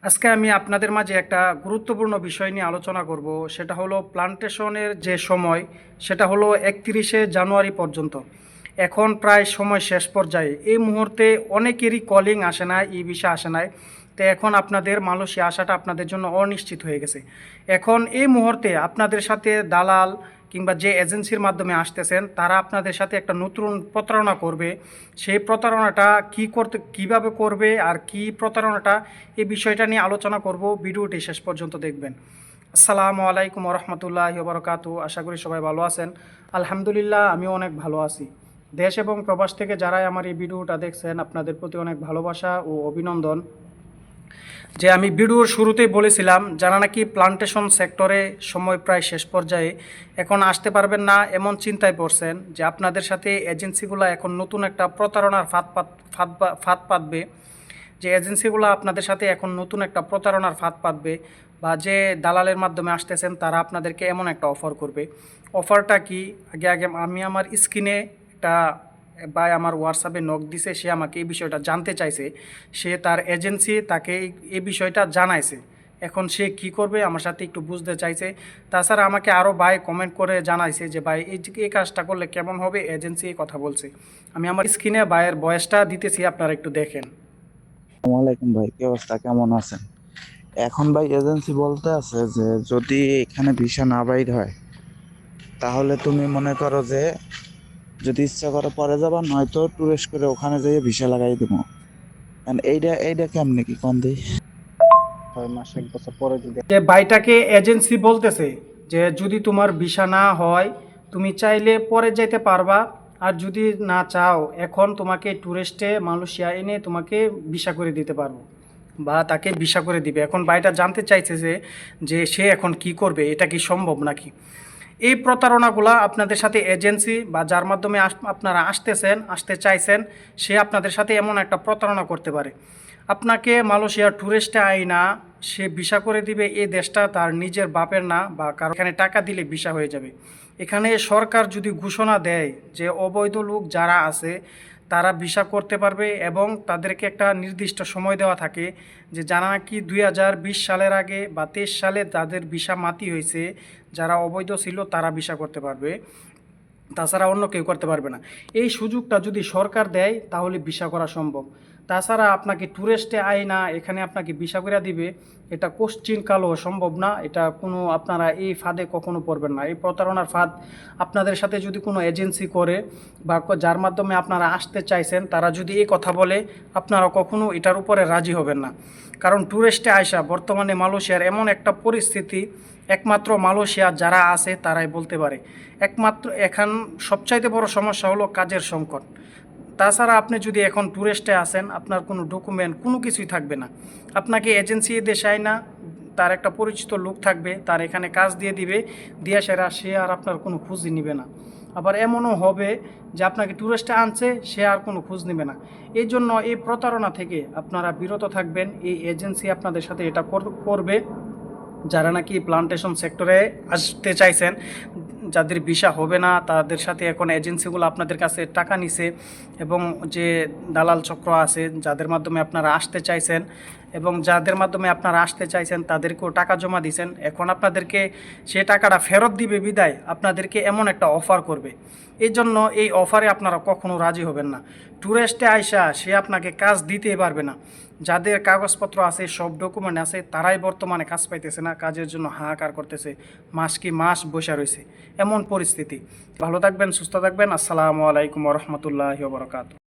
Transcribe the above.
আজকে আমি আপনাদের মাঝে একটা গুরুত্বপূর্ণ বিষয় নিয়ে আলোচনা করব। সেটা হলো প্লান্টেশনের যে সময়, সেটা হলো 31শে জানুয়ারি পর্যন্ত। এখন প্রায় সময় শেষ পর্যায়ে। এই মুহূর্তে অনেকেরই কলিং আসে না, ই ভিসা আসে নাই। তো এখন আপনাদের মালয়েশিয়া আসাটা আপনাদের জন্য অনিশ্চিত হয়ে গেছে। এখন এই মুহূর্তে আপনাদের সাথে দালাল কিংবা যে এজেন্সির মাধ্যমে আসতেছেন তারা আপনাদের সাথে একটা নতুন প্রতারণা করবে। সেই প্রতারণাটা কিভাবে করবে আর কি প্রতারণাটা, এই বিষয়টা নিয়ে আলোচনা করব। ভিডিওটি শেষ পর্যন্ত দেখবেন। আসসালামু আলাইকুম রহমতুল্লাহি ওবরাকাতু। আশা করি সবাই ভালো আছেন। আলহামদুলিল্লাহ, আমিও অনেক ভালো আছি। দেশ এবং প্রবাস থেকে যারাই আমার এই ভিডিওটা দেখছেন, আপনাদের প্রতি অনেক ভালোবাসা ও অভিনন্দন। যে আমি ভিডিওর শুরুতেই বলেছিলাম, যারা নাকি প্লান্টেশন সেক্টরে সময় প্রায় শেষ পর্যায়ে এখন আসতে পারবেন না এমন চিন্তায় পড়ছেন, যে আপনাদের সাথে এজেন্সিগুলো এখন নতুন একটা প্রতারণার ফাঁদ পাতবে। যে এজেন্সিগুলো আপনাদের সাথে এখন নতুন একটা প্রতারণার ফাঁদ পাতবে, বা যে দালালের মাধ্যমে আসতেছেন তারা আপনাদেরকে এমন একটা অফার করবে। অফারটা কি, আগে আগে আমি আমার স্ক্রিনে একটা ভাই আমার হোয়াটসঅ্যাপে নক দিছে, সে আমাকে এই বিষয়টা জানতে চাইছে। সে তার এজেন্সি তাকে এই বিষয়টা জানাইছে। এখন সে কি করবে আমার সাথে একটু বুঝতে চাইছে। তাছাড়া আমাকে আরও ভাই কমেন্ট করে জানাইছে যে ভাই এই কাজটা করলে কেমন হবে, এজেন্সি এই কথা বলছে। আমি আমার স্ক্রিনে ভাইয়ের ভয়েসটা দিতেছি, আপনারা একটু দেখেন। আসসালামু আলাইকুম ভাই, কি অবস্থা, কেমন আছেন? এখন ভাই এজেন্সি বলতে আছে যে যদি এখানে ভিসা না বাইর হয় তাহলে তুমি মনে করো যে যদি ইচ্ছা করো পরে যাবা, নয়তো টুরিস্ট করে ওখানে যেয়ে ভিসা লাগাই দিব। এইটা কেমনে কি কোন দেই 6 মাস 1 বছর পরে যদি। যে ভাইটাকে এজেন্সি বলতেছে যে যদি তোমার ভিসা না হয় তুমি চাইলে পরে যেতে পারবা, আর যদি না চাও এখন তোমাকে ট্যুরিস্টে মালয়েশিয়া এনে তোমাকে ভিসা করে দিতে পারবো, বা তাকে ভিসা করে দিবে। এখন ভাইটা জানতে চাইছে যে যে সে এখন কি করবে, এটা কি সম্ভব নাকি। এই প্রতারণাগুলো আপনাদের সাথে এজেন্সি বা যার মাধ্যমে আপনারা আসতে চাইছেন, সে আপনাদের সাথে এমন একটা প্রতারণা করতে পারে। আপনাকে মালয়েশিয়ার ট্যুরিস্টে আইনা সে ভিসা করে দিবে। এই দেশটা তার নিজের বাপের না, বা কারো এখানে টাকা দিলে ভিসা হয়ে যাবে। এখানে সরকার যদি ঘোষণা দেয় যে অবৈধ লোক যারা আছে তারা ভিসা করতে পারবে, এবং তাদেরকে একটা নির্দিষ্ট সময় দেওয়া থাকে, যে যারা নাকি 2020 সালের আগে বা 23 সালে তাদের ভিসা মাতি হয়েছে, যারা অবৈধ ছিল তারা ভিসা করতে পারবে, তাছাড়া অন্য কেউ করতে পারবে না। এই সুযোগটা যদি সরকার দেয় তাহলে ভিসা করা সম্ভব। তাছাড়া আপনাকে ট্যুরিস্টে আয় না এখানে আপনাকে ভিসা করে দিবে, এটা কোশ্চিন কালও সম্ভব না। এটা কোনো আপনারা এই ফাঁদে কখনো পড়বেন না। এই প্রতারণার ফাঁদ আপনাদের সাথে যদি কোনো এজেন্সি করে, বা যার মাধ্যমে আপনারা আসতে চাইছেন তারা যদি এই কথা বলে, আপনারা কখনো এটার উপরে রাজি হবেন না। কারণ ট্যুরিস্টে আয়সা বর্তমানে মালয়েশিয়ার এমন একটা পরিস্থিতি, একমাত্র মালয়েশিয়া যারা আছে তারাই বলতে পারে। একমাত্র এখন সবচাইতে বড় সমস্যা হলো কাজের সংকট। তাছাড়া আপনি যদি এখন ট্যুরিস্টে আসেন, আপনার কোনো ডকুমেন্ট কোনো কিছুই থাকবে না। আপনাকে এজেন্সি দেশে আয় না, তার একটা পরিচিত লোক থাকবে, তার এখানে কাজ দিয়ে দিবে, দিয়ে সে আর আপনার কোনো খোঁজই নিবে না। আবার এমনও হবে যে আপনাকে ট্যুরিস্টে আনছে, সে আর কোনো খোঁজ নেবে না। এই জন্য এই প্রতারণা থেকে আপনারা বিরত থাকবেন। এই এজেন্সি আপনাদের সাথে এটা করবে যারা নাকি প্লান্টেশন সেক্টরে আসতে চাইছেন, যাদের ভিসা হবে না তাদের সাথে এখন এজেন্সিগুলো আপনাদের কাছে টাকা নিছে, এবং যে দালাল চক্র আছে যাদের মাধ্যমে আপনারা আসতে চাইছেন, এবং যাদের মাধ্যমে আপনারা আসতে চাইছেন তাদেরকেও টাকা জমা দিয়েছেন, এখন আপনাদেরকে সে টাকাটা ফেরত দিবে বিদায় আপনাদেরকে এমন একটা অফার করবে। এই জন্য এই অফারে আপনারা কখনো রাজি হবেন না। ট্যুরিস্টে আইসা সে আপনাকে কাজ দিতেই পারবে না। যাদের কাগজপত্র আছে, সব ডকুমেন্ট আছে, তারাই বর্তমানে কাজ পাইতেছে না, কাজের জন্য হাহাকার করতেছে, মাস কি মাস বসে রয়েছে, এমন পরিস্থিতি। ভালো থাকবেন, সুস্থ থাকবেন। আসসালামু আলাইকুম রহমতুল্লাহি ওয়া বারাকাতুহু।